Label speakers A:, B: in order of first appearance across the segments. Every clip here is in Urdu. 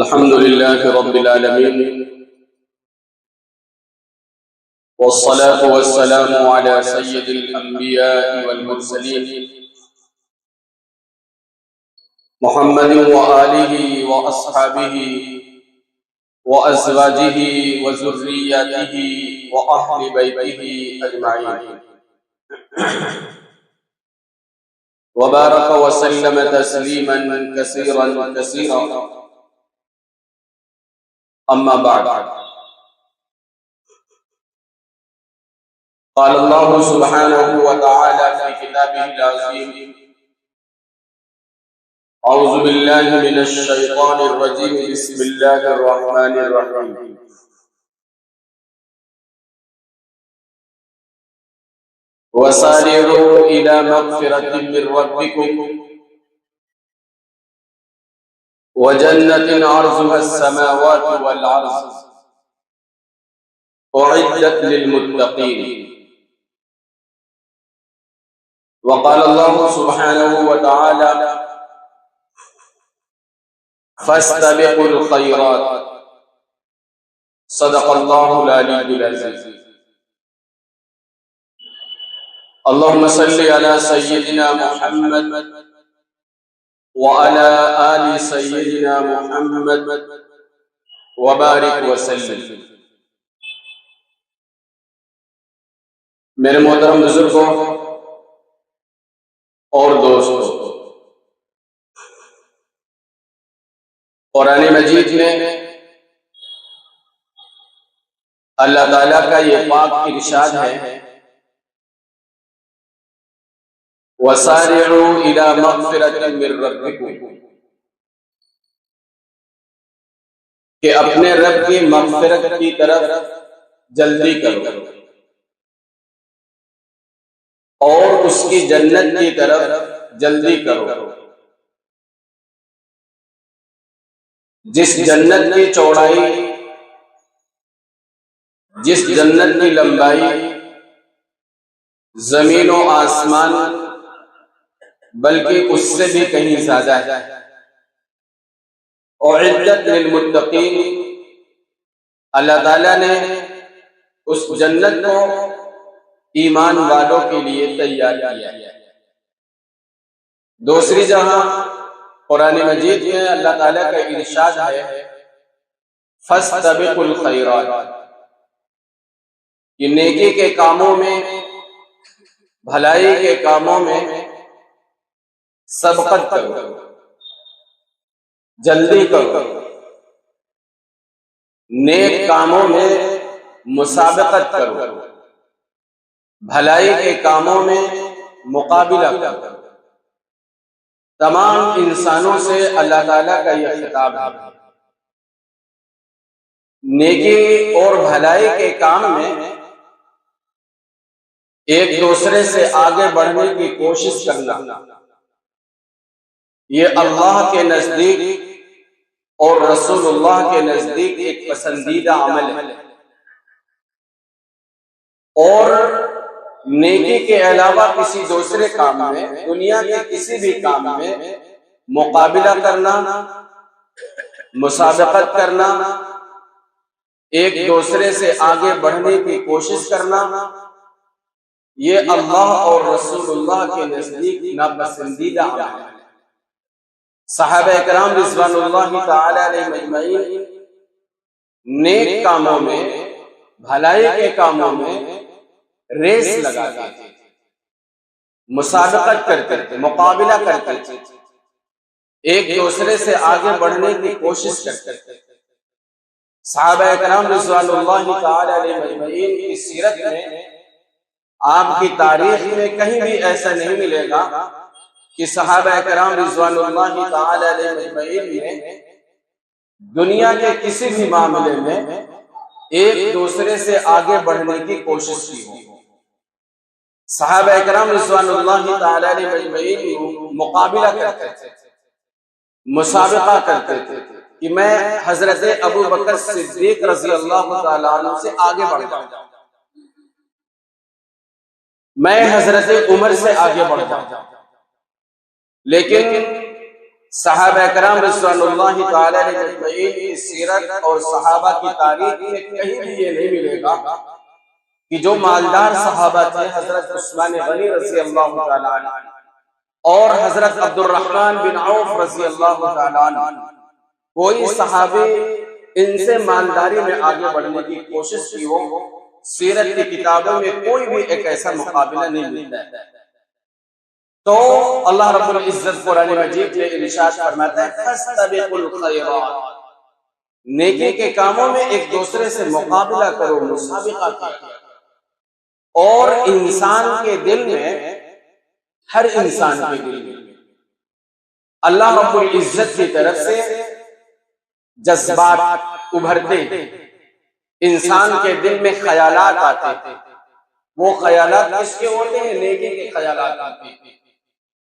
A: الحمد لله رب العالمين، والصلاة والسلام على سيد الأنبياء والمرسلين محمد وآله وأصحابه وأزواجه وذرياته وأهل بيته أجمعين، وبارك وسلم تسليما كثيرا كثيرا. أما بعد، قال الله سبحانه وتعالى في كتابه العظيم: أعوذ بالله من الشيطان الرجيم، بسم الله الرحمن الرحيم. وسارعوا إلى مغفرة من ربكم وجنة عرضها السماوات والأرض أعدت للمتقين. وقال الله سبحانه وتعالى: فاستبقوا الخيرات. صدق الله العلي العظيم. اللهم صل على سيدنا محمد وعلى آل سيدنا محمد وبارك وسلم. میرے محترم بزرگوں اور دوستوں، قرآن مجید میں اللہ تعالیٰ کا یہ پاک ارشاد ہے: وَسَارِعُوا إِلَى مَغْفِرَةٍ مِّن رَّبِّكُمْ، کہ اپنے رب کی مغفرت کی طرف جلدی کرو اور اس کی جنت کی طرف جلدی کرو، جس جنت کی چوڑائی، جس جنت کی لمبائی زمین و آسمان بلکہ اس سے بھی کہیں زیادہ ہے. اعدت للمتقین، اللہ تعالیٰ نے اس جنت کو ایمان والوں کے لیے تیار کیا ہے. دوسری جہاں قرآن مجید میں اللہ تعالیٰ کا ارشاد ہے: فاستبقوا الخیرات، کہ نیکی کے کاموں میں، بھلائی کے کاموں میں سبقت کرو، جلدی کرو، نیک کاموں میں مسابقت کرو، بھلائی کے کاموں میں مقابلہ کرو. تمام انسانوں سے اللہ تعالیٰ کا یہ خطاب ہے. نیکی اور بھلائی کے کام میں ایک دوسرے سے آگے بڑھنے کی کوشش کرنا، یہ اللہ کے نزدیک اور رسول اللہ کے نزدیک ایک پسندیدہ عمل ہے. اور نیکی کے علاوہ کسی دوسرے کام میں، دنیا کے کسی بھی کام میں مقابلہ کرنا، مسابقت کرنا، ایک دوسرے سے آگے بڑھنے کی کوشش کرنا، یہ اللہ اور رسول اللہ کے نزدیک ناپسندیدہ عمل ہے. صحابہ اکرام رضوان اللہ تعالی علیہم اجمعین نیک کاموں میں، بھلائی کے کاموں میں ریس لگاتے تھے، مسابقت کرتے تھے، مقابلہ کرتے تھے، ایک دوسرے سے آگے بڑھنے کی کوشش کرتے تھے. صحابہ اکرام رضوان اللہ تعالی علیہم اجمعین کی سیرت میں، آپ کی تاریخ میں کہیں بھی ایسا نہیں ملے گا کہ صحابہ اکرام رضوان اللہ تعالی علیہم اجمعین نے دنیا کے کسی بھی معاملے میں ایک دوسرے سے آگے بڑھنے کی کوشش کی ہو. صحابہ اکرام رضوان اللہ تعالی علیہم اجمعین مقابلہ کرتے تھے، مسابقہ کرتے تھے کہ میں حضرت ابو بکر صدیق رضی اللہ تعالیٰ عنہ سے آگے بڑھ جاؤں، میں حضرت عمر سے آگے بڑھ جاؤں. لیکن صحابہ کرام رضوان اللہ تعالی علیہ اجمعین کی سیرت اور صحابہ کی تاریخ میں کہیں بھی یہ نہیں ملے گا کہ جو مالدار صحابہ تھے حضرت عثمان غنی رضی اللہ تعالی عنہ اور حضرت عبد الرحمن بن عوف رضی اللہ تعالی عنہ، کوئی صحابی ان سے مالداری میں آگے بڑھنے کی کوشش کی ہو، سیرت کی کتابوں میں کوئی بھی ایک ایسا مقابلہ نہیں ملتا ہے۔ تو اللہ رب العزت قرآن مجید میں ارشاد فرماتا ہے فَاسْتَبِقُوا الْخَيْرَاتِ، نیکی کے کاموں میں ایک دوسرے سے مقابلہ کرو، مسابقہ کرو۔ اور انسان کے دل میں، ہر انسان کے دل میں اللہ رب العزت کی طرف سے جذبات ابھرتے ہیں، انسان کے دل میں خیالات آتے ہیں۔ وہ خیالات کس کے ہوتے ہیں؟ نیکی کے خیالات آتے ہیں،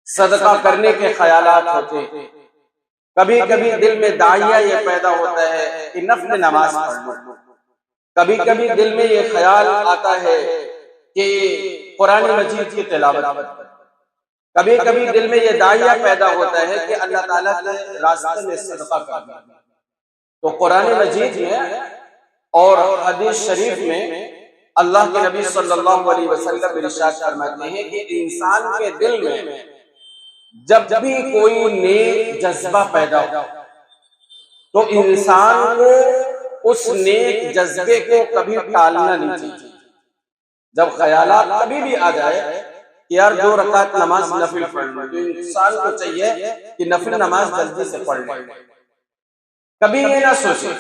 A: صدقہ کرنے کے خیالات ہوتے ہیں۔ کبھی کبھی دل میں داعیہ یہ پیدا ہوتا ہے کہ نفل نماز پڑھ لوں، کبھی کبھی دل میں یہ خیال آتا ہے کہ قرآن مجید کی تلاوت کروں، کبھی کبھی دل میں یہ داعیہ پیدا ہوتا ہے کہ اللہ تعالیٰ کے راستے میں صدقہ کرنا۔ تو قرآن مجید میں اور حدیث شریف میں اللہ کے نبی صلی اللہ علیہ وسلم ارشاد فرماتے ہیں کہ انسان کے دل میں جب بھی کوئی نیک جذبہ پیدا ہو تو انسان کو اس نیک جذبے کو کبھی ٹالنا نہیں چاہیے۔ جب خیالات کبھی بھی آ جائے کہ یار 2 رکعت نماز نفل پڑھ لوں، تو انسان کو چاہیے کہ نفل نماز جلدی سے پڑھ لیں۔ کبھی یہ نہ سوچے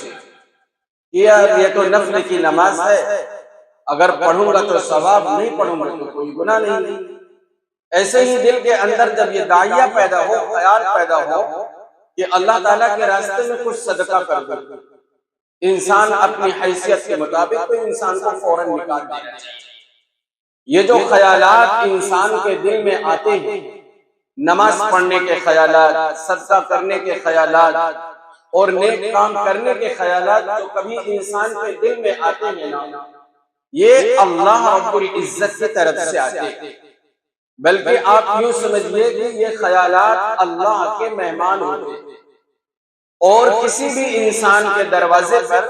A: کہ یار یہ تو نفل کی نماز ہے، اگر پڑھوں گا تو ثواب، نہیں پڑھوں گا تو کوئی گناہ نہیں۔ ایسے ہی دل کے اندر جب یہ داعیہ پیدا ہو، خیال پیدا ہو کہ اللہ تعالیٰ کے راستے میں کچھ صدقہ کر دو، انسان اپنی حیثیت کے مطابق تو انسان کو فوراً نکال دینا چاہیے۔ یہ جو خیالات انسان کے دل میں آتے ہیں، نماز پڑھنے کے خیالات، صدقہ کرنے کے خیالات اور نیک کام کرنے کے خیالات جو کبھی انسان کے دل میں آتے ہیں نا، یہ اللہ رب العزت کی طرف سے آتے ہیں۔ بلکہ آپ یوں سمجھئے کہ یہ خیالات اللہ کے مہمان ہوتے ہیں، اور کسی بھی انسان کے دروازے پر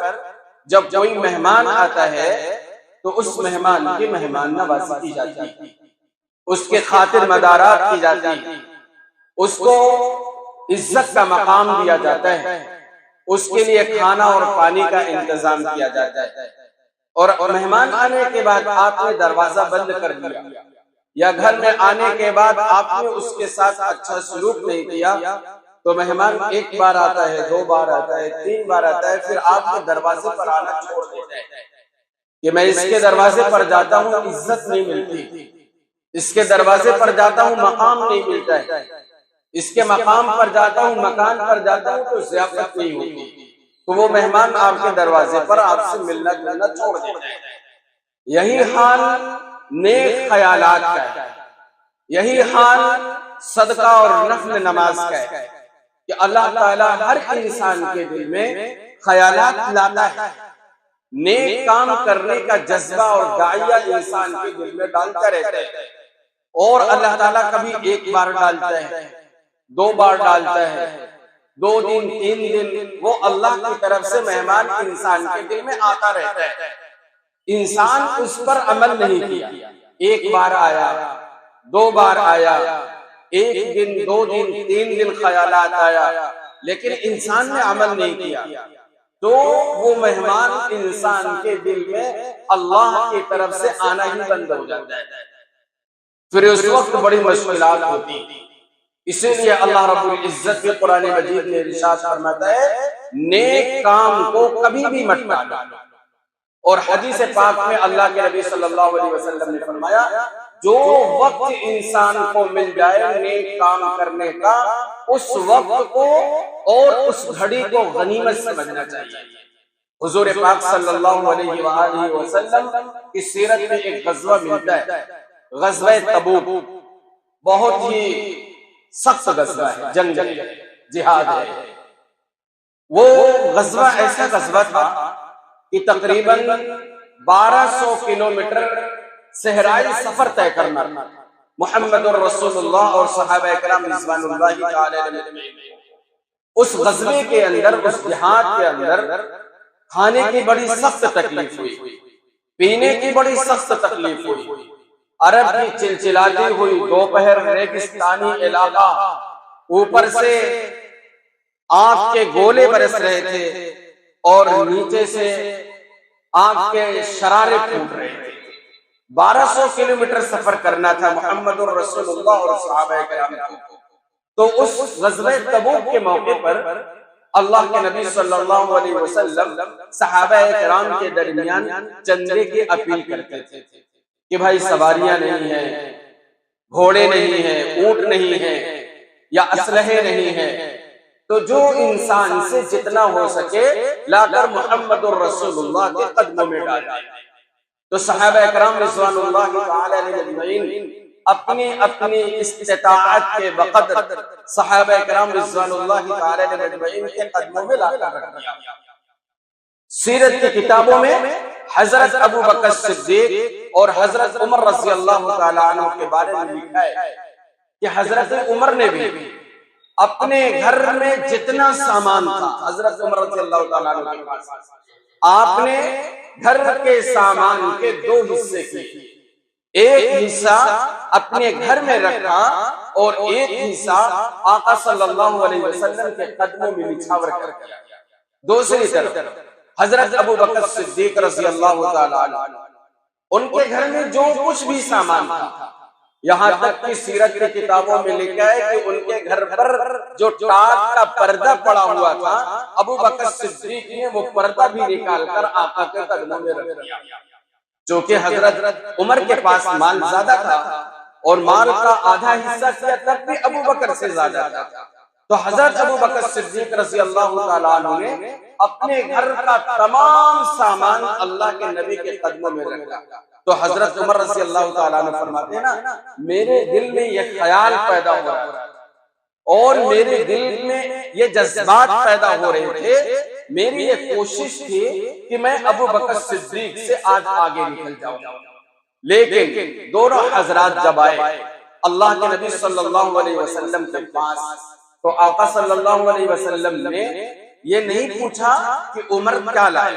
A: جب کوئی مہمان آتا ہے تو اس مہمان کی مہمان نوازی کی جاتی ہے، اس کے خاطر مدارات کی جاتی ہے، اس کو عزت کا مقام دیا جاتا ہے، اس کے لیے کھانا اور پانی کا انتظام کیا جاتا ہے۔ اور مہمان آنے کے بعد آپ نے دروازہ بند کر دیا، یا گھر میں آنے کے بعد آپ نے اس کے ساتھ اچھا سلوک نہیں کیا، تو مہمان 1 بار آتا ہے، 2 بار آتا ہے، 3 بار آتا ہے، پھر آپ کے دروازے پر آنا چھوڑ دیتا ہے کہ میں اس کے دروازے پر جاتا ہوں عزت نہیں ملتی، اس کے دروازے پر جاتا ہوں مقام نہیں ملتا ہے، اس کے مقام پر جاتا ہوں، مکان پر جاتا ہوں تو ضیافت نہیں ہوتی، تو وہ مہمان آپ کے دروازے پر آپ سے ملنا جلنا چھوڑ دیتا ہے۔ یہی حال نیک خیالات کا ہے، یہی حال صدقہ اور نفل نماز کا ہے کہ اللہ تعالیٰ ہر انسان کے دل میں خیالات لاتا ہے، نیک کام کرنے کا جذبہ اور داعیہ انسان کے دل میں ڈالتا رہتا ہے، اور اللہ تعالیٰ کبھی 1 بار ڈالتا ہے، 2 بار ڈالتا ہے، 2 دن 3 دن وہ اللہ کی طرف سے مہمان انسان کے دل میں آتا رہتا ہے۔ انسان اس پر عمل نہیں کیا، 1 بار آیا، 2 بار آیا، 1 دن 2 دن 3 دن خیالات آیا، لیکن انسان نے عمل نہیں کیا، تو وہ مہمان انسان کے دل میں اللہ کی طرف سے آنا ہی بند ہو جاتا ہے، پھر اس وقت بڑی مشکلات ہوتی۔ اسی لیے اللہ رب العزت کے قرآن مجید میں ارشاد فرماتا ہے نیک کام کو کبھی بھی مت ٹالو، اور حدیث پاک میں اللہ کے نبی صلی اللہ علیہ وسلم نے فرمایا جو وقت انسان کو مل جائے نیک کام کرنے کا، اس وقت کو اور اس گھڑی کو غنیمت سمجھنا چاہیے۔ حضور پاک صلی اللہ علیہ وآلہ وسلم کی سیرت میں ایک غزوہ ملتا ہے، غزوہ تبوک، بہت ہی سخت غزوہ ہے، جنگ جہاد ہے۔ وہ غزوہ ایسا غزوہ تھا کہ تقریباً 1200 کلومیٹر صحرائی سفر طے کرنا محمد الرسول اللہ اور صحابہ کرام رضوان اللہ تعالی علیہم اس غزوے کے اندر، اس جہاد کے اندر کھانے کی بڑی سخت تکلیف ہوئی، پینے کی بڑی سخت تکلیف ہوئی، عرب کی چلچلاتی ہوئی دوپہر ریگستانی علاقہ، اوپر سے آگ کے گولے برس رہے تھے اور نیچے سے آگ کے شرارے پھوٹ رہے تھے۔ 1200 کلومیٹر سفر کرنا تھا محمد الرسول اللہ اور صحابہ کرام کو۔ تو اس غزوہ تبوک کے موقع پر اللہ کے نبی صلی اللہ علیہ وسلم صحابہ کرام کے درمیان چندے کی اپیل کرتے تھے کہ بھائی سواریاں نہیں ہیں، گھوڑے نہیں ہیں، اونٹ نہیں ہیں یا اسلحے نہیں ہیں، تو جو انسان سے جتنا ہو سکے لا کر محمد الرسول اللہ کے قدموں میں ڈالے۔ تو صحابہ کرام رضوان اللہ تعالی علیہ اجمعین اپنی اپنی استطاعت کے بقدر صحابہ کرام رضوان اللہ تعالی علیہ اجمعین کے قدموں میں لا کر رکھ دیا۔ سیرت کی کتابوں میں حضرت ابو بکر صدیق اور حضرت عمر رضی اللہ تعالی عنہ کے بارے میں لکھا ہے کہ حضرت عمر نے بھی اپنے گھر میں جتنا سامان تھا، حضرت عمر رضی اللہ تعالی عنہ کے پاس، آپ نے گھر کے سامان کے 2 حصے کیے، ایک حصہ اپنے گھر میں رکھا اور ایک حصہ آقا صلی اللہ علیہ وسلم کے قدموں میں نچھاور کر دیا۔ دوسری طرف حضرت ابو بکر صدیق رضی اللہ تعالی عنہ، ان کے گھر میں جو کچھ بھی سامان تھا، یہاں تک کہ سیرت کی کتابوں میں لکھا ہے کہ ان کے گھر پر جو ٹاٹ کا پردہ پڑا ہوا تھا، ابو بکر صدیق نے وہ پردہ بھی نکال کر آقا کے قدموں میں رکھ دیا۔ چونکہ حضرت عمر کے پاس مال زیادہ تھا اور مال کا آدھا حصہ کیا تب بھی ابو بکر سے زیادہ تھا، تو حضرت ابو بکر صدیق رضی اللہ تعالیٰ عنہ نے اپنے گھر کا تمام سامان اللہ کے نبی کے قدموں میں رکھا۔ تو حضرت عمر رضی اللہ تعالیٰ عنہ فرماتے ہیں نا، میرے دل میں یہ خیال پیدا ہو رہا تھا اور میرے دل میں یہ جذبات پیدا ہو رہے تھے، میری یہ کوشش تھی کہ میں ابو بکر صدیق سے آج آگے نکل جاؤں، لیکن دونوں حضرات جب آئے اللہ کے نبی صلی اللہ علیہ وسلم کے پاس، تو آقا صلی اللہ علیہ وسلم نے یہ نہیں پوچھا کہ عمر کیا لائے،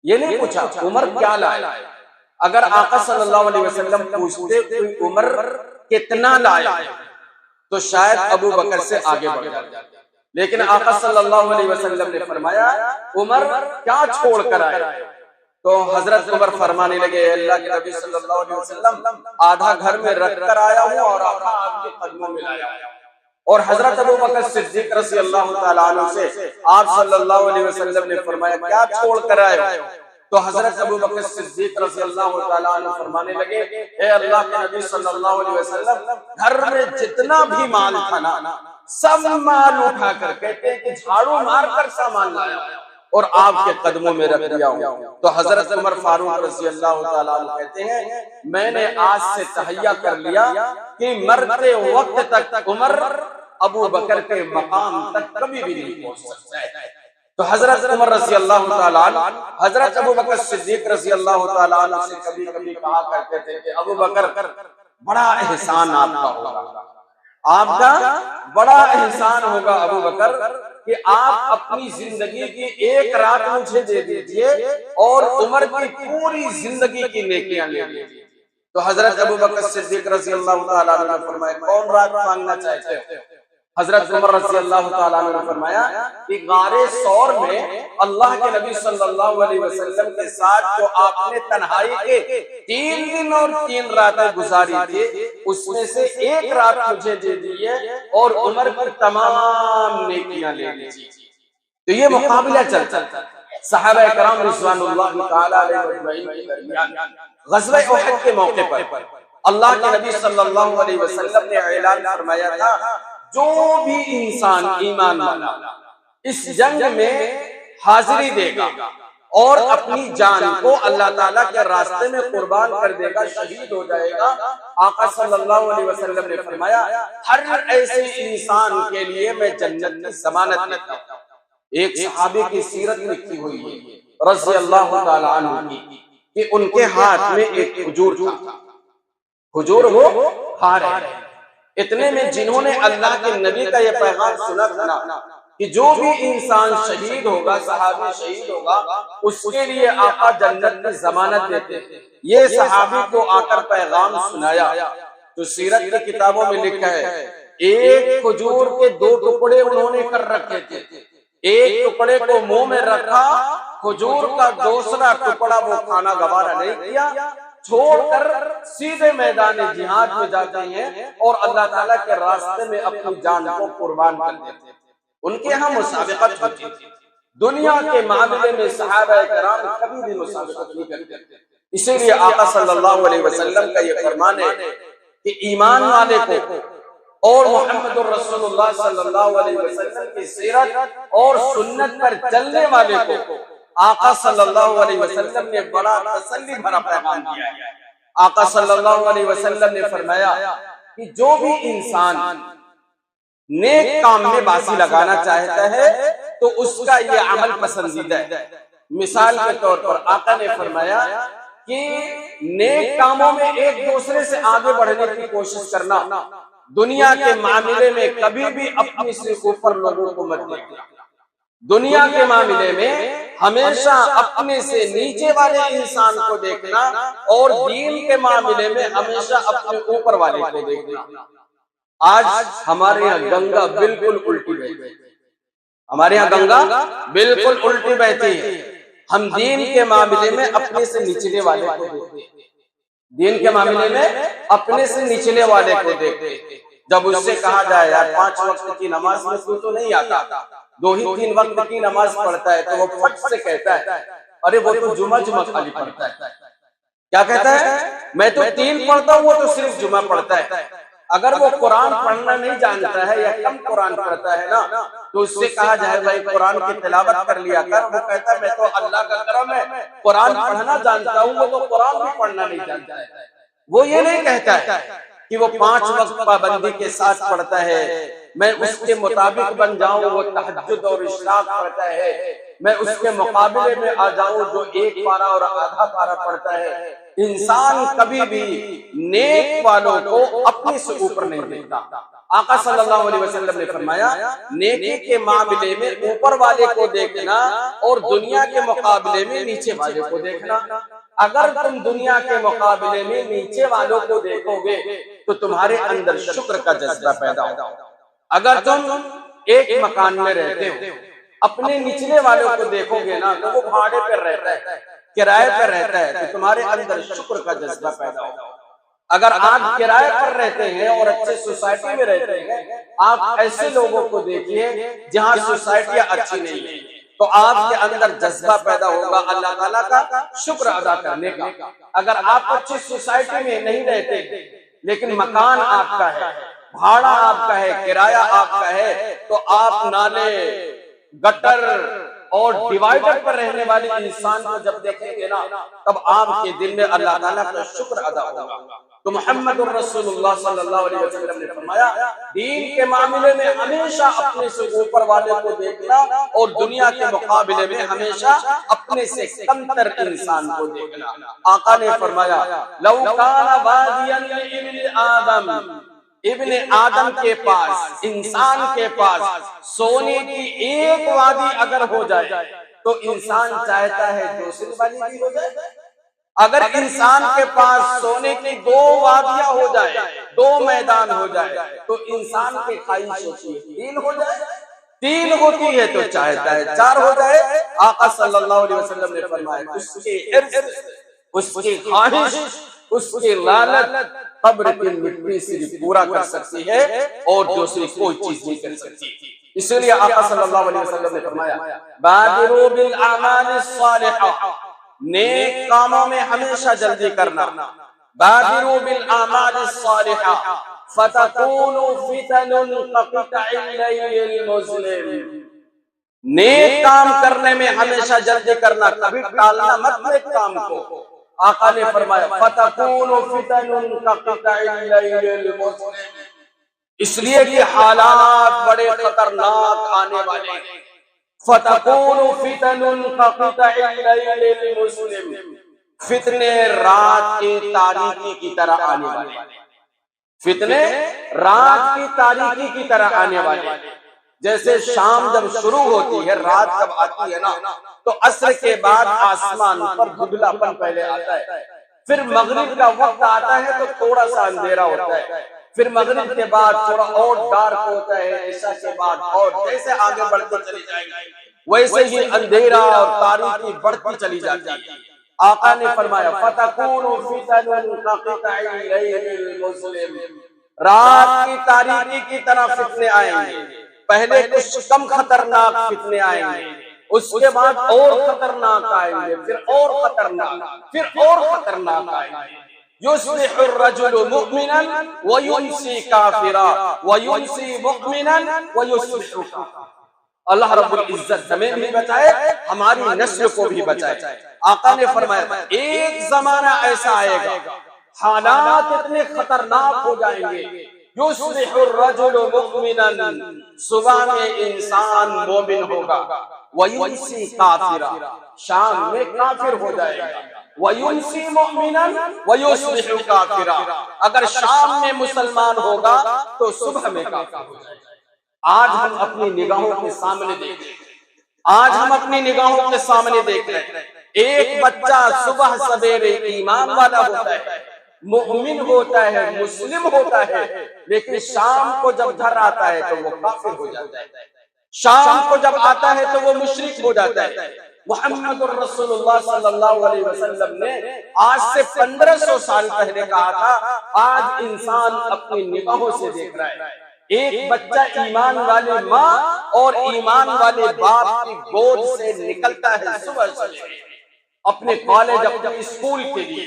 A: یہ نہیں پوچھا عمر کیا لائے۔ اگر آقا صلی اللہ علیہ وسلم پوچھتے کہ عمر کتنا لائے تو شاید ابو بکر سے آگے بڑھ جاتے، لیکن آقا صلی اللہ علیہ وسلم نے فرمایا عمر کیا چھوڑ کر آئے، تو حضرت عمر فرمانے لگے اللہ کے نبی صلی اللہ علیہ وسلم آدھا گھر میں رکھ کر آیا ہوں اور آدھا آپ کے قدموں میں لایا ہوں۔ اور حضرت ابو بکر صدیق رضی اللہ تعالیٰ عنہ سے آپ صلی اللہ علیہ وسلم نے فرمایا کیا چھوڑ کر آئے ہو، تو حضرت ابو بکر صدیق رضی اللہ تعالیٰ عنہ فرمانے لگے اے اللہ کے نبی صلی اللہ علیہ وسلم، گھر میں جتنا بھی مال تھا نا سب مال اٹھا کر، کہتے ہیں کہ جھاڑو مار کر سامان لایا اور آپ کے قدموں میں رکھ دیا ہوں۔ تو حضرت عمر فاروق رضی اللہ تعالیٰ عنہ کہتے ہیں میں نے آج سے تہیہ کر لیا کہ مرتے وقت تک عمر ابو بکر کے مقام تک کبھی بھی نہیں پہنچ سکتا ہے۔ تو حضرت عمر رضی اللہ تعالیٰ عنہ حضرت ابو بکر صدیق رضی اللہ تعالیٰ عنہ سے کبھی کبھی کہا کرتے تھے کہ ابو بکر بڑا احسان آپ کا ہوگا، آپ کا بڑا احسان ہوگا ابو بکر کہ آپ اپنی زندگی کی ایک رات مجھے دے دیجئے اور عمر کی پوری زندگی کی نیکیاں لے لیجئے۔ تو حضرت ابو بکر صدیق رضی اللہ تعالیٰ عنہ نے فرمایا کون رات مانگنا چاہتے ہو؟ حضرت عمر رضی اللہ تعالیٰ عنہ نے فرمایا کہ غار ثور میں اللہ کے نبی صلی اللہ علیہ وسلم کے ساتھ جو آپ نے تنہائی کے 3 دن اور 3 راتیں گزاری تھی، اس میں سے ایک رات مجھے دے دیجئے اور عمر کی تمام نیکیاں لے لیجئے۔ تو یہ مقابلہ چلتا صحابہ کرام رضوان اللہ تعالیٰ علیہ اجمعین کے درمیان غزوہ احد کے موقع پر اللہ کے نبی صلی اللہ علیہ وسلم نے اعلان فرمایا تھا جو بھی انسان ایمان والا اس جنگ میں حاضری دے گا اور اپنی جان کو اللہ تعالیٰ کے راستے میں قربان کر دے گا، شہید ہو جائے گا، آقا صلی اللہ علیہ وسلم نے فرمایا ہر ایسے انسان کے لیے میں جنت کی ضمانت دیتا ہوں۔ ایک صحابی کی سیرت لکھی ہوئی ہے رضی اللہ تعالیٰ عنہ کی کہ ان کے ہاتھ میں ایک کھجور تھا، کھجور وہ کھا رہے ہیں، اتنے میں جنہوں نے اللہ کے نبی کا یہ پیغام سنا تھا کہ جو بھی انسان شہید ہوگا، صحابی شہید ہوگا، اس کے لیے آقا جنت کی ضمانت دیتے ہیں، یہ صحابی کو آ کر پیغام سنایا۔ تو سیرت کی کتابوں میں لکھا ہے ایک کھجور کے 2 ٹکڑے انہوں نے کر رکھے تھے، ایک ٹکڑے کو منہ میں رکھا، کھجور کا دوسرا ٹکڑا وہ کھانا گوارا نہیں کیا، چھوڑ کر سیدھے میدان جہاد میں جاتے ہیں اور اللہ تعالیٰ کے راستے میں اپنی جان کو قربان کر دیتے ہیں۔ ان کے ہاں مسابقت ہوتی تھی، دنیا کے معاملے میں صحابہ کرام کبھی بھی مسابقت نہیں کرتے۔ اسی لیے آقا صلی اللہ علیہ وسلم کا یہ فرمان ہے کہ ایمان والے کو اور محمد الرسول اللہ صلی اللہ علیہ وسلم کی سیرت اور سنت پر چلنے والے کو آقا صلی اللہ علیہ وسلم نے بڑا تسلی بھرا پیغام دیا ہے۔ آقا صلی اللہ علیہ وسلم نے فرمایا کہ جو بھی انسان نیک کام میں بازی لگانا چاہتا ہے تو اس کا یہ عمل پسندیدہ ہے۔ مثال کے طور پر آقا نے فرمایا کہ نیک کاموں میں ایک دوسرے سے آگے بڑھنے کی کوشش کرنا، دنیا کے معاملے میں کبھی بھی اپنے سے اوپر لوگوں کو مت دیکھنا، دنیا کے معاملے میں ہمیشہ اپنے سے نیچے والے انسان کو دیکھنا اور دین کے معاملے میں ہمیشہ اپنے اوپر والے کو دیکھنا۔ آج ہمارے یہاں گنگا بالکل الٹی بہتی ہے، ہمارے یہاں گنگا بالکل الٹی بہتی ہے۔ ہم دین کے معاملے میں اپنے سے نچلے والے کو دیکھتے ہیں، دین کے معاملے میں اپنے سے نچلے والے کو دیکھتے ہیں۔ جب اس سے کہا جائے یار 5 وقت کی نماز میں تو نہیں آتا، 2 ہی 3 وقت کی نماز پڑھتا ہے، تو وہ پھٹ سے کہتا ہے ارے وہ تو جمعہ خالی پڑھتا ہے۔ کیا کہتا ہے؟ میں تو 3 پڑھتا ہوں، وہ تو صرف جمعہ پڑھتا ہے۔ اگر وہ قرآن پڑھنا نہیں جانتا ہے یا کم قرآن پڑھتا ہے نا، تو اس سے کہا جائے بھائی قرآن کی تلاوت کر لیا کر، وہ کہتا ہے میں تو اللہ کا کرم ہے قرآن پڑھنا جانتا ہوں، وہ تو قرآن بھی پڑھنا نہیں جانتا ہے۔ وہ یہ نہیں کہتا ہے کہ وہ 5 وقت پابندی کے ساتھ پڑھتا ہے، میں اس کے مطابق بن جاؤں، وہ تہجد اور اشراق پڑھتا ہے، میں اس کے مقابلے میں آ جاؤں جو 1 پارہ اور آدھا پارہ پڑھتا ہے۔ انسان کبھی بھی نیک والوں کو اپنے سے اوپر نہیں دیکھتا۔ آقا صلی اللہ علیہ وسلم نے فرمایا نیکی کے معاملے میں اوپر والے کو دیکھنا اور دنیا کے مقابلے میں نیچے والے کو دیکھنا۔ اگر تم دنیا کے مقابلے میں نیچے والوں کو دیکھو گے تو تمہارے اندر شکر کا جذبہ پیدا ہوگا۔ اگر تم ایک مکان میں رہتے ہو، اپنے نچلے والوں کو دیکھو گے نا تو وہ بھاڑے پر رہتا ہے، کرائے پر رہتا ہے، تو تمہارے اندر شکر کا جذبہ پیدا ہوگا۔ اگر آپ کرائے پر رہتے ہیں اور اچھے سوسائٹی میں رہتے ہیں، آپ ایسے لوگوں کو دیکھیے جہاں سوسائٹیاں اچھی نہیں ہیں، تو آپ کے اندر جذبہ پیدا ہوگا اللہ تعالیٰ کا شکر ادا کرنے کا۔ اگر آپ اچھی سوسائٹی میں نہیں رہتے لیکن مکان آپ کا ہے، بھاڑا آپ کا ہے، کرایہ آپ کا ہے، تو آپ نالے، گٹر اور ڈیوائیڈر پر رہنے والے انسان کو جب دیکھیں گے نا تب آپ کے دل میں اللہ تعالیٰ کا شکر ادا ہوگا۔ تو محمد الرسول اللہ صلی اللہ علیہ وسلم نے فرمایا دین کے معاملے میں ہمیشہ اپنے سے اوپر والے کو دیکھنا اور دنیا کے مقابلے میں ہمیشہ اپنے سے کمتر انسان کو دیکھنا۔ آقا نے فرمایا لو کان وادیا لابن آدم، ابن آدم کے پاس، انسان کے پاس سونے کی 1 وادی اگر ہو جائے تو انسان چاہتا ہے دوسری وادی بھی ہو جائے۔ اگر انسان کے پاس سونے کی 2 وادیاں ہو جائے، 2 میدان ہو جائے، تو انسان کی خواہش ہوتی ہے 3 ہو جائے، 3 ہوتی ہے تو چاہتا ہے 4 ہو جائے۔ آقا صلی اللہ علیہ وسلم نے فرمایا اس کی عرض، اس کی خواہش، اس کی لالچ قبر کی مٹی سے پورا کر سکتی ہے اور دوسری کوئی چیز نہیں کر سکتی۔ اس لیے آقا صلی اللہ علیہ وسلم نے فرمایا بادروا بالاعمال الصالحہ، نیک کاموں میں ہمیشہ جلدی کرنا، بادروا بالاعمال الصالحہ فتکون فتن کقطع اللیل المظلم، نیک کام کرنے میں ہمیشہ جلدی کرنا، کبھی ٹالنا مت نیک کام کو۔ آقا نے فرمایا فتکون فتن کقطع اللیل المظلم، اس لیے کہ حالات بڑے خطرناک آنے والے ہیں۔ فتکون فتن کقطع اللیل المظلم، فتنے رات کی تاریکی کی طرح آنے والے ہیں۔ فتنے رات کی تاریکی کی طرح آنے والے، جیسے شام جب شروع ہوتی ہے، رات جب آتی ہے نا، تو عصر کے بعد آسمان پر دھندلا پن پہلے آتا ہے، پھر مغرب کا وقت آتا ہے تو تھوڑا سا اندھیرا ہوتا ہے، پھر مغرب کے بعد تھوڑا اور ڈارک ہوتا ہے، عشاء کے بعد، اور جیسے آگے بڑھتے چلی جائے گی ویسے ہی اندھیرا اور تاریکی بڑھتی چلی جاتی ہے۔ آقا نے فرمایا فَتَكُونُ فِتَنٌ كَقِطَعِ اللَّيْلِ الْمُظْلِمِ، رات کی تاریکی کی طرح فتنے آئیں گے، پہلے کچھ کم خطرناک فتنے آئیں گے، اس کے بعد اور خطرناک آئیں گے، پھر اور خطرناک، پھر اور خطرناک آئیں گے۔ يُصْبِحُ الرَّجُلُ مُؤْمِنًا وَيُمْسِي كَافِرًا وَيُمْسِي مُؤْمِنًا وَيُصْبِحُ كَافِرًا۔ اللہ رب العزت ہمیں بھی بچائے، ہماری نسل کو بھی بچائے۔ آقا نے فرمایا ایک زمانہ ایسا آئے گا، حالات اتنے خطرناک ہو جائیں گے، یصبح الرجل مؤمنا، صبح میں انسان مومن ہوگا، ویمسی کافرا، شام میں کافر ہو جائے گا، ویمسی مؤمنا ویصبح کافرا، اگر شام میں مسلمان ہوگا تو صبح میں کافر ہو جائے گا۔ آج ہم اپنی نگاہوں کے سامنے دیکھ رہے ہیں، آج ہم اپنی نگاہوں کے سامنے دیکھ رہے ہیں، ایک بچہ صبح سویرے ایمان والا ہوتا ہے، مومن ہوتا ہے، مسلم ہوتا ہے، لیکن شام کو جب گھر آتا ہے تو وہ کافر ہو جاتا ہے، شام کو جب آتا ہے تو وہ مشرک ہو جاتا ہے۔ محمد الرسول اللہ صلی اللہ علیہ وسلم نے آج سے 1500 سال پہلے کہا تھا، آج انسان اپنی نگاہوں سے دیکھ رہا ہے، ایک بچہ ایمان والے ماں اور ایمان والے باپ کی گود سے نکلتا ہے صبح سے اپنے کالج، اپنے اسکول کے لیے،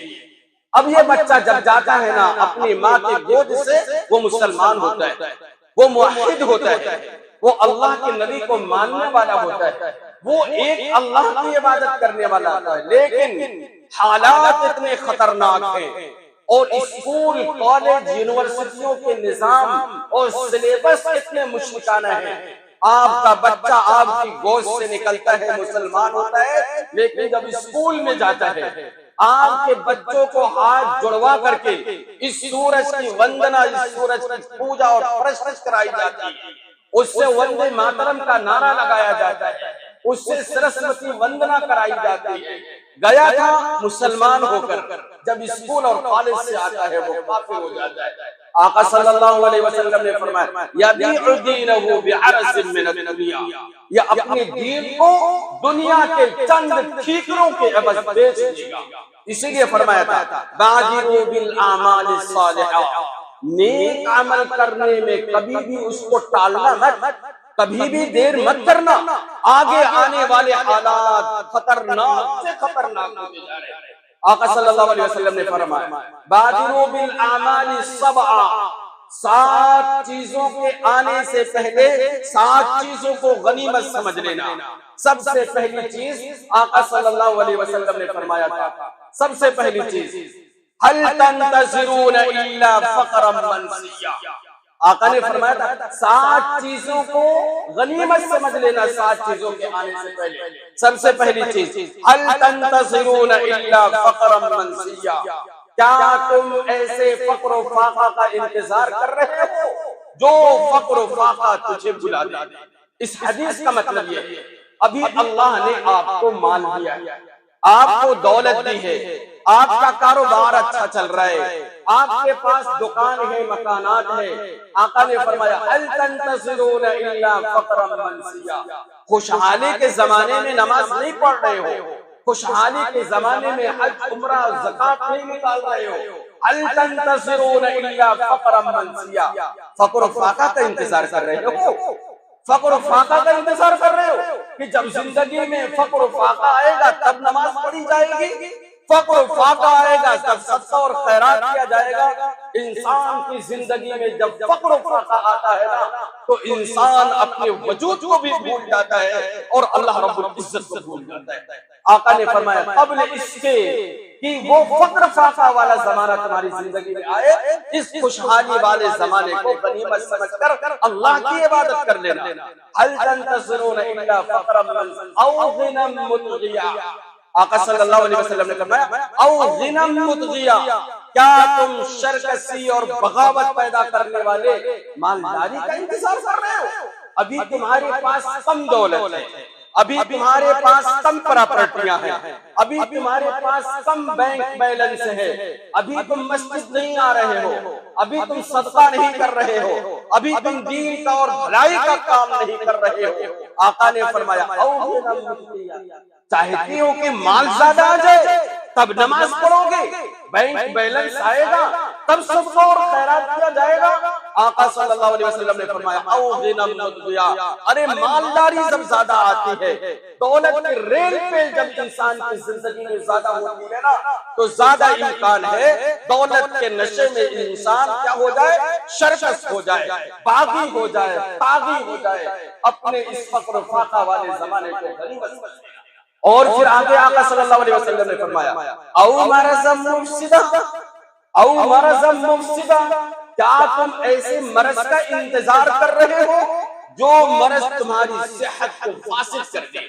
A: اب یہ بچہ جب جاتا ہے نا اپنی ماں کی گود سے، وہ مسلمان ہوتا ہے، وہ موحد ہوتا ہے، وہ اللہ کے نبی کو ماننے والا ہوتا ہے، وہ ایک اللہ کی عبادت کرنے والا ہوتا ہے، لیکن حالات اتنے خطرناک ہیں، اور اسکول، کالج، یونیورسٹیوں کے نظام اور سلیبس اتنے مشرکانہ ہیں، آپ کا بچہ آپ کی گود سے نکلتا ہے، مسلمان ہوتا ہے، لیکن جب اسکول میں جاتا ہے آپ کے بچوں کو ہاتھ جڑوا کر کے اس سورج کی وندنا، اس سورج کی پوجا اور پرستش کرائی جاتی ہے، اس سے وندے ماترم کا نعرہ لگایا جاتا ہے، اس سے سرسوتی وندنا کرائی جاتی ہے، گیا تھا مسلمان ہو کر، جب اسکول اور کالج سے آتا ہے وہ کافر ہو جاتا ہے۔ آقا صلی اللہ علیہ وسلم نے فرمایا یبیع دینہ بعرض من الدنیا، یہ اپنے دین کو دنیا کے چند ٹھیکروں کے عوض بیچ دے گا، اسی لیے فرمایا تھا بادروا بالاعمال الصالحہ، نیک عمل کرنے میں کبھی بھی اس کو ٹالنا مت، کبھی بھی دیر مت کرنا، آگے آنے والے حالات خطرناک سے خطرناک ہوتے جا رہے ہیں۔ آقا صلی اللہ علیہ وسلم نے فرمایا بادروا بالاعمال السبع، 7 چیزوں کے آنے سے پہلے 7 چیزوں کو غنیمت سمجھ لینا۔ سب سے پہلی چیز آقا صلی اللہ علیہ وسلم نے فرمایا تھا، سب سے پہلی چیز هل تنتظرون الا فقرا منسیا، آقا نے فرمایا تھا 7 چیزوں کو غنیمت سمجھ لینا، 7 چیزوں کے آنے سے پہلے۔ سب سے پہلی چیز هل تنتظرون الا فقرا منسیا، کیا تم ایسے فقر و فاقہ کا انتظار کر رہے ہو جو فقر و فاقہ تجھے بھلا دے؟ اس حدیث کا مطلب یہ ہے ابھی اللہ نے آپ کو مال دیا ہے، آپ کو دولت دی ہے، آپ کا کاروبار اچھا چل رہا ہے، آپ کے پاس دکان ہے، مکانات ہے، آقا نے فرمایا هل تنتظرون الا فقرا منسیا، خوشحالی کے زمانے میں نماز نہیں پڑھ رہے ہو، خوشحالی کے زمانے میں حج، عمرہ، زکوٰۃ نہیں نکال رہے ہو، هل تنتظرون الا فقرا منسیا، فقر و فاقہ کا انتظار کر رہے ہو، فقر و فاقہ کا انتظار کر رہے ہو کہ جب زندگی میں فقر و فاقہ آئے گا تب نماز پڑھی جائے گی، فقر و فاقہ آئے گا تب صدقہ اور خیرات کیا جائے گا۔ انسان کی زندگی میں جب فقر و فاقہ آتا ہے نا تو انسان اپنے وجود کو بھی بھول جاتا ہے اور اللہ رب العزت کو بھول جاتا ہے۔ آقا نے فرمایا قبل اس کے کہ وہ فقر فاقہ والا زمانہ تمہاری زندگی میں آئے، اس خوشحالی والے زمانے کو غنیمت سمجھ کر اللہ کی عبادت کر لینا۔ هل تنتظرون الا فقرا او غنى مطغیا، آقا صلی اللہ علیہ وسلم نے فرمایا او غنى مطغیا، کیا تم شرکسی اور بغاوت پیدا کرنے والے مالداری کا انتظار کر رہے ہو؟ ابھی تمہارے پاس کم دولت ہے، ابھی تمہارے پاس کم پراپرٹیاں ہیں، ابھی تمہارے پاس کم بینک بیلنس ہے، ابھی تم مسجد نہیں آ رہے ہو، ابھی تم صدقہ نہیں کر رہے ہو، ابھی تم دین کا اور بھلائی کا کام نہیں کر رہے ہو۔ آقا نے فرمایا چاہتی ہو کہ مال زیادہ آ جائے تب نماز پڑھو گے، بینک بیلنس آئے گا تب صدقہ اور خیرات کیا جائے گا؟ آقا صلی اللہ علیہ وسلم نے فرمایا او غنم مدیا، ارے مالداری جب زیادہ آتی ہے، دولت کے ریل پہ جب انسان کی زندگی میں زیادہ ہوتی ہے نا تو زیادہ امکان ہے دولت کے نشے میں انسان کیا ہو جائے، شرکس ہو جائے، باغی ہو جائے، طاغی ہو جائے، اپنے اس فقر و فاقہ والے زمانے کو غنیمت سمجھے۔ اور پھر آگے آقا صلی اللہ علیہ وسلم نے فرمایا او مرض مفسدہ، او مرض مفسدہ، کیا تم ایسے مرض کا انتظار کر رہے ہو جو مرض تمہاری صحت کو فاسد کر دے؟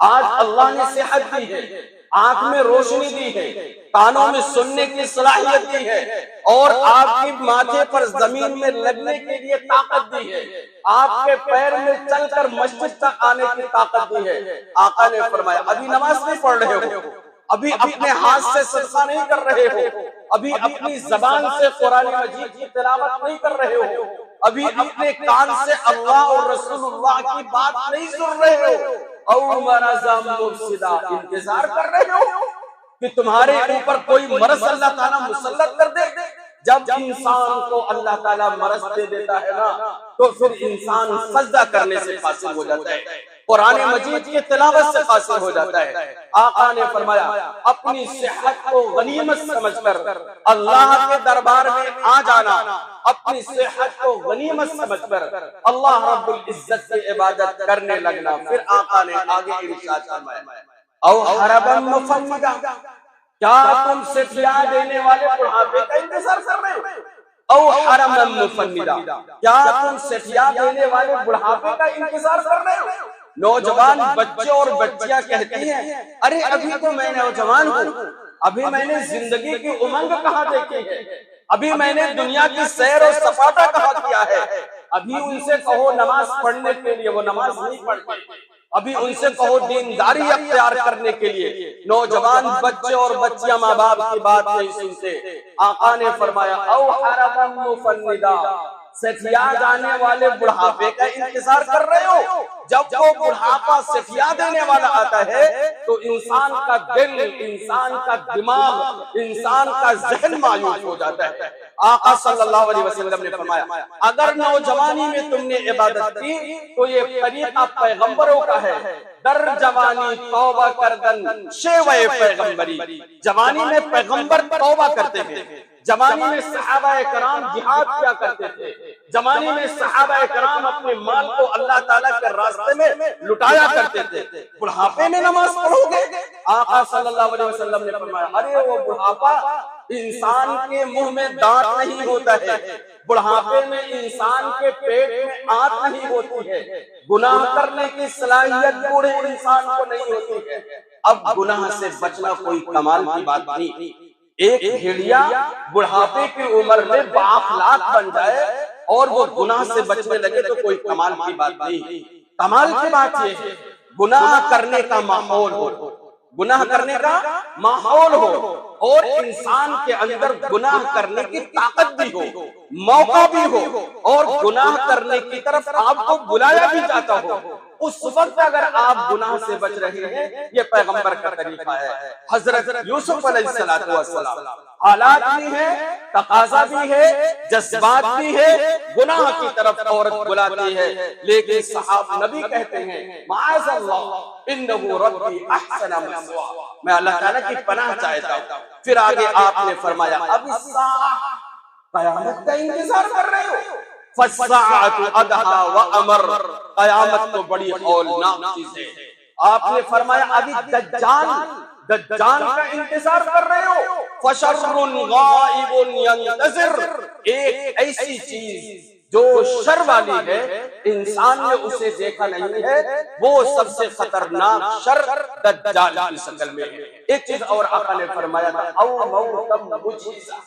A: آج اللہ نے صحت دی ہے، آنکھ میں روشنی دی ہے، کانوں میں سننے کی صلاحیت دی ہے، اور آپ کے ماتھے پر زمین میں لگنے کے لیے طاقت دی ہے، آپ کے پیر میں چل کر مسجد تک آنے کی طاقت دی ہے۔ آقا نے فرمایا ابھی نماز نہیں پڑھ رہے ہو، ابھی اپنے ہاتھ سے صدقہ نہیں کر رہے ہو، ابھی اپنی زبان سے قرآن مجید کی تلاوت نہیں کر رہے ہو، ابھی اپنے کان سے اللہ اور رسول اللہ کی بات نہیں سن رہے ہو، او مرض مفسدہ، انتظار کر رہے ہو کہ تمہارے اوپر کوئی مرض اللہ تعالیٰ مسلط کر دے۔ جب انسان کو اللہ تعالیٰ مرض دے دیتا ہے نا تو پھر انسان سجدہ کرنے سے قاصر ہو جاتا ہے، قرآن مجید کی تلاوت سے قاصر ہو جاتا ہے۔ آقا نے فرمایا اپنی صحت کو غنیمت سمجھ کر اللہ کے دربار میں آ جانا، اپنی صحت کو غنیمت سمجھ کر اللہ رب العزت کی عبادت کرنے لگنا۔ پھر آقا نے آگے ارشاد فرمایا او حربا مفندا، کیا تم سفیا دینے والے بڑھاپے کا انتظار کر رہے ہو؟ او حرما مفندا، کیا تم سفیا دینے والے بڑھاپے کا انتظار کر رہے ہو؟ نوجوان بچے اور بچیاں کہتی ہیں ارے ابھی تو میں نوجوان ہوں، ابھی میں نے زندگی کی امنگ کہاں دیکھی ہے، ابھی میں نے دنیا کی سیر و سپاٹا کہاں کیا ہے۔ ابھی ان سے کہو نماز پڑھنے کے لیے، وہ نماز نہیں پڑھتے، ابھی ان سے کہو دینداری اختیار کرنے کے لیے، نوجوان بچے اور بچیاں ماں باپ کی بات نہیں سنتے۔ آقا نے فرمایا او حرما مفندا، سفیا جانے والے بڑھاپے کا انتظار کر رہے ہو؟ جب وہ بڑھاپا سفیا دینے والا آتا ہے تو انسان کا دل، انسان کا دماغ، انسان کا ذہن مایوس ہو جاتا ہے۔ آقا صلی اللہ علیہ وسلم نے فرمایا اگر نوجوانی میں تم نے عبادت کی تو یہ طریقہ پیغمبروں کا ہے، در جوانی توبہ کردن شیوہ پیغمبری، جوانی میں پیغمبر توبہ کرتے تھے، جوانی میں صحابہ کرام جہاد کیا کرتے تھے، جوانی میں صحابہ کرام اپنے مال کو اللہ تعالیٰ کے راستے میں لٹایا کرتے تھے، بڑھاپے میں نماز پڑھو گے؟ آقا صلی اللہ علیہ وسلم نے فرمایا ارے وہ بڑھاپا انسان کے منہ میں دانت نہیں ہوتا ہے، بڑھاپے میں انسان کے پیٹ میں آنت نہیں ہوتی ہے، گناہ کرنے کی صلاحیت بوڑھے انسان کو نہیں ہوتی ہے۔ اب گناہ سے بچنا کوئی کمال کی بات نہیں، ایک بھیڑیا بڑھاپے کی عمر میں بااخلاق بن جائے اور وہ گناہ سے بچنے لگے تو کوئی کمال کی بات نہیں۔ کمال کی بات یہ ہے گناہ کرنے کا ماحول ہو، گناہ کرنے کا ماحول ہو، اور انسان کے اندر گناہ کرنے کی طاقت بھی ہو، موقع بھی ہو، اور گناہ کرنے کی طرف آپ کو بلایا بھی جاتا ہو۔ اس وقت اگر آپ گناہ سے بچ رہے ہیں یہ پیغمبر کا طریقہ ہے۔ حضرت یوسف علیہ السلام حالات بھی ہیں، تقاضا بھی ہے، جذبات بھی ہے، گناہ کی طرف عورت بلاتی ہے، لیکن صحابہ نبی کہتے ہیں معاذ اللہ انہ ربی احسن مثواہ، میں اللہ تعالیٰ کی پناہ چاہتا ہوں۔ پھر آگے آپ نے فرمایا اب الساعہ، قیامت کا انتظار کر رہے ہو؟ فَالسَّاعَةُ أَدْهَا وَأَمَرُّ، قیامت تو بڑی ہولناک چیز ہے۔ آپ نے فرمایا ابھی دجال کا انتظار کر رہے ہو؟ فَشَرٌ غَائِبٌ يَنْتَظِرُ، ایک ایسی چیز جو شر والی ہے انسان نے اسے دیکھا نہیں ہے، وہ سب سے خطرناک شر دجال کی شکل میں ہے۔ ایک چیز اور آقا نے فرمایا تھا او موتم مجھیزہ،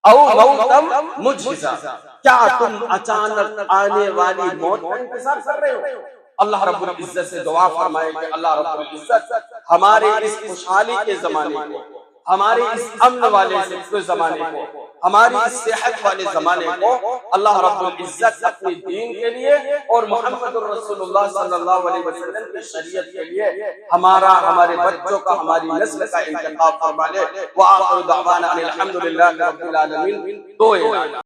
A: او موتم مجزا، کیا تم اچانک آنے والی موت کا انتظار کر رہے ہو؟ اللہ رب العزت سے دعا فرمائے کہ اللہ رب العزت ہمارے اس خوشحالی کے زمانے کو، ہمارے اس امن والے زمانے کو، ہماری اس صحت والے زمانے کو اللہ رب العزت اپنے دین کے لیے اور محمد الرسول اللہ صلی اللہ علیہ وسلم کی شریعت کے لیے ہمارے بچوں کا، ہماری نسل کا انتخاب فرما لے۔ وآخر دعوانا ان الحمد للہ رب العالمین۔